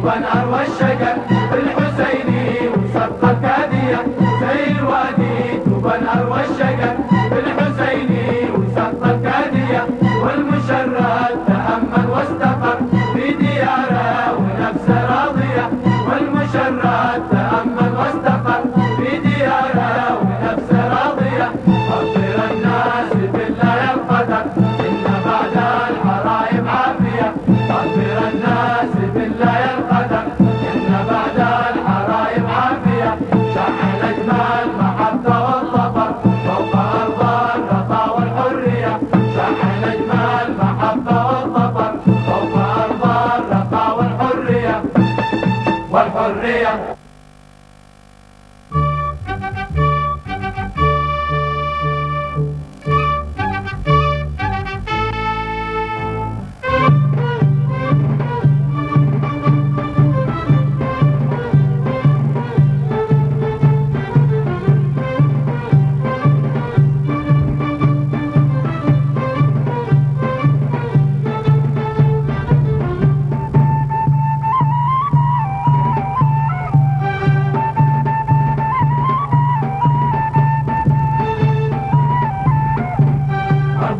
وبنهر والشجر بالحسيني وصدق الكادية زي الوادي وبنهر والشجر بالحسيني وصدق الكادية والمشرد تأمل واستقر في دياره ونفسه راضية والمشرد تأمل واستقر في دياره ونفسه راضية قدر الناس بالله القدر إن بعد الحرايب عافية قدر الناس بالله القدر إن بعد الحرايب عافية شحن أجمل محبة والظفر فوق أرض الرخاء والحرية شحن أجمل محبة والظفر فوق أرض الرخاء والحرية والحرية.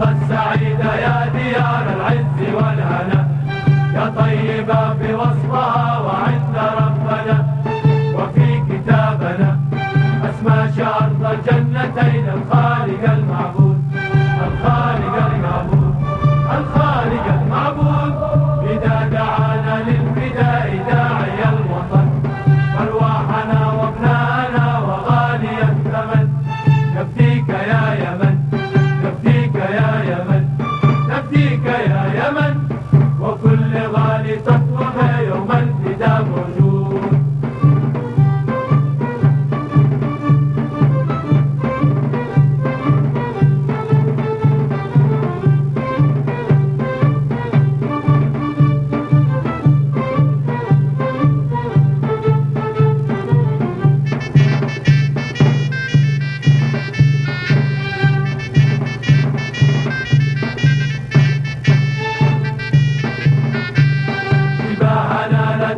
السعيدة يا ديار العز والهنا يا طيبة في وصفها وعند ربنا وفي كتابنا أسمى شرط الجنتين الخالق المعبود الخالق المعبود الخالق المعبود إذا دعانا للفداء داعي الوطن أرواحنا وابناءنا وغالي الثمن نفديك يا يمن نفديك يا يمن نفديك يا يمن وكل غالي تطلب يوم الفداء موجود.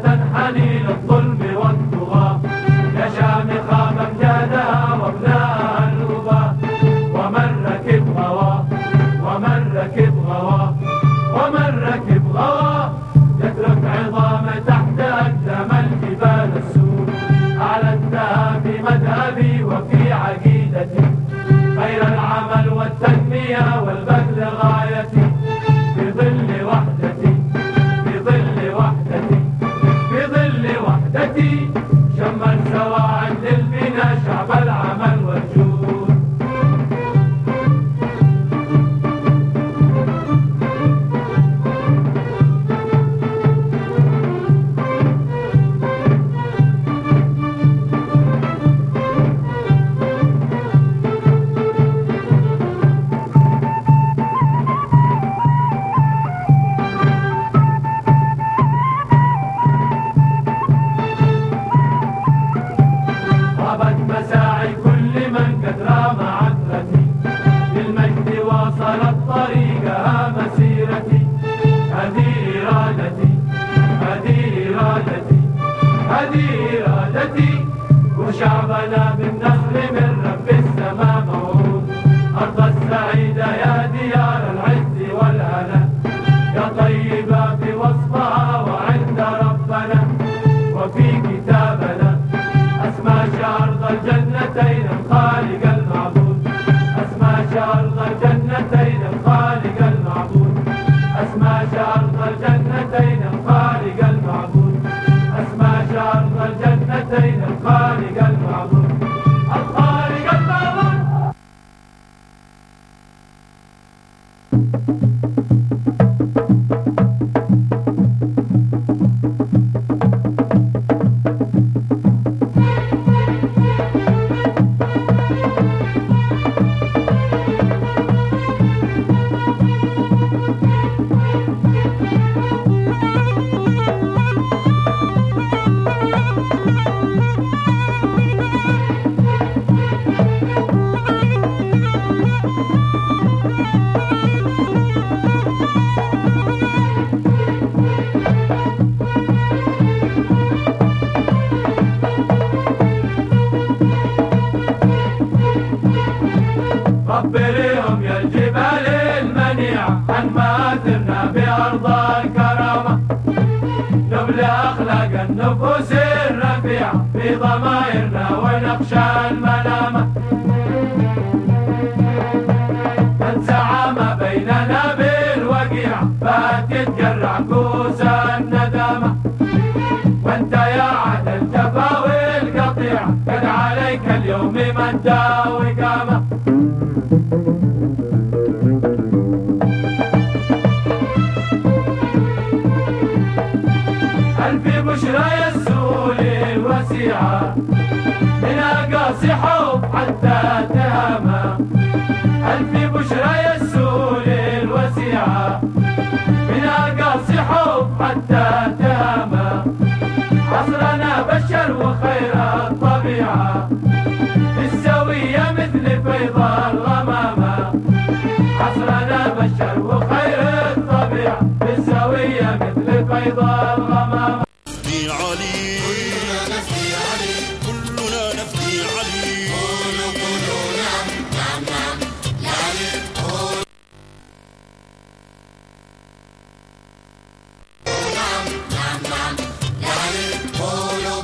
تنحني للظلم والطغاة يا شامخة ممجادها وابناء الأباء ومن ركب غواه ومن ركب غواه ومن ركب غواه يترك عظام تحت أقدام الجبال السود أعلنتها في مذهبي وفي عقيدتي خير العمل والتنمية والبذل غايتي في ظل وحدتي في ظل وحدتي في ظل وحدتي شمل سوا عند البناء شعب العمل والجود. مساعي كل من قد رام عثرتي للمجد واصلت طريقها مسيرتي هذه إرادتي هذه إرادتي هذه إرادتي وشعبنا بالنصر من رب السماء موعود. أرض السعيدة يا ديار العز والهنا يا طيبة في وصفها وعند ربنا وفي كتابنا أسمى أرض الجنتين الخالق المعبود أسمى أرض الجنتين الخالق المعبود أسمى أرض الجنتين الخالق المعبود أسمى أرض الجنتين الخالق المعبود الخالق المعبود. بأرض الكرامة، نبلي أخلاق النفوس الرفيعة في ضمائرنا ونخشى الملامة، تنزع ما بيننا بالوقيعة فتتجرع كوس الندامة، وانت يا عهد الجفا والقطيعة قد عليك اليوم مدى وقامة. ألف بشرى يسول الوسيعة من أقاصي حب حتى تهامة، ألف بشرى يسول الوسيعة من أقاصي حب حتى تهامة، عصرنا بشر وخير الطبيعة بالسوية مثل فيض الغمامة، عصرنا بشر وخير الطبيعة بالسوية مثل فيض الغمامة. نفدي علي كلنا نفدي علي كلنا نفدي علي قولوا قولوا نعم نعم نعم لعلي قولوا نعم نعم نعم لعلي قولوا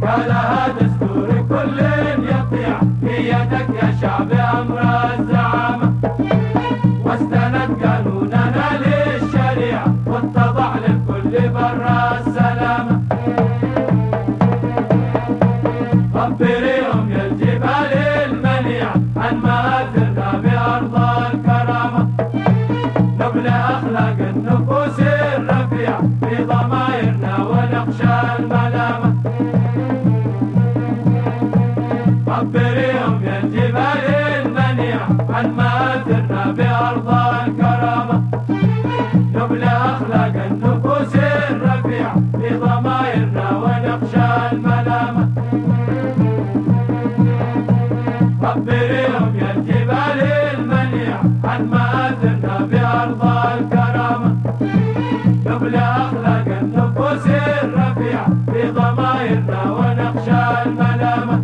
قالها دستور كل يطيع في يدك يا شعب أمر الزعامة، واستند قانوننا للشريعة واتضع للكل برا السلامة، خبريهم يا الجبال المنيعة عن مآثرنا بأرض الكرامة، نبلي أخلاق النفوس الرفيعة في ضمائرنا ونخشى الملامة، خبريهم يا الجبال المنيعة عن مآثرنا بأرض الكرامة، نبلي أخلاق النفوس الرفيعة في ضمائرنا ونخشى الملامة، خبريهم يا الجبال المنيعة عن مآثرنا بأرض الكرامة، نبلي أخلاق النفوس الرفيعة في ضمائرنا ونخشى الملامة.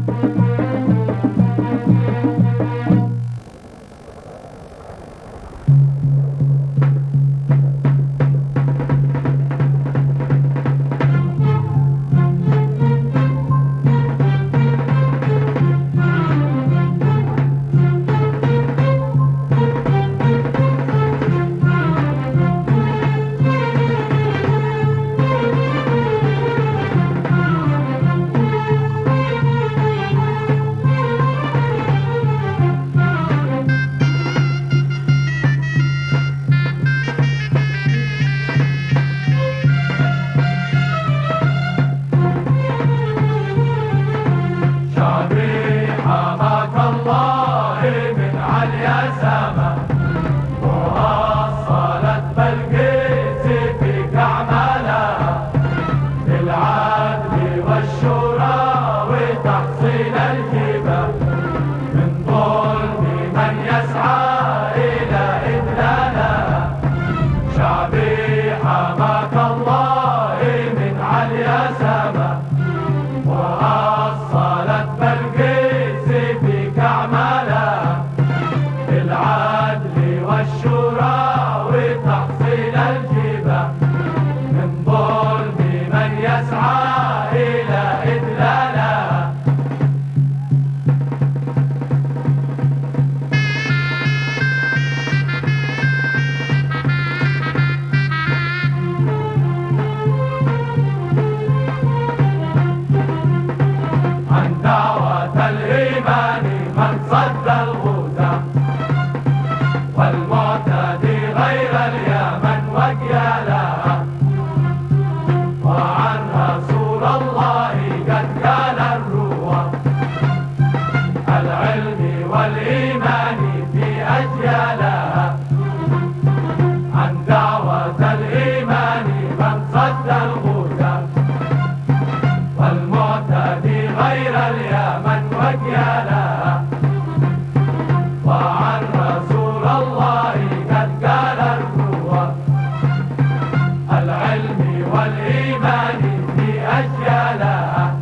والإيمان في أجيالها.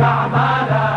أعمالها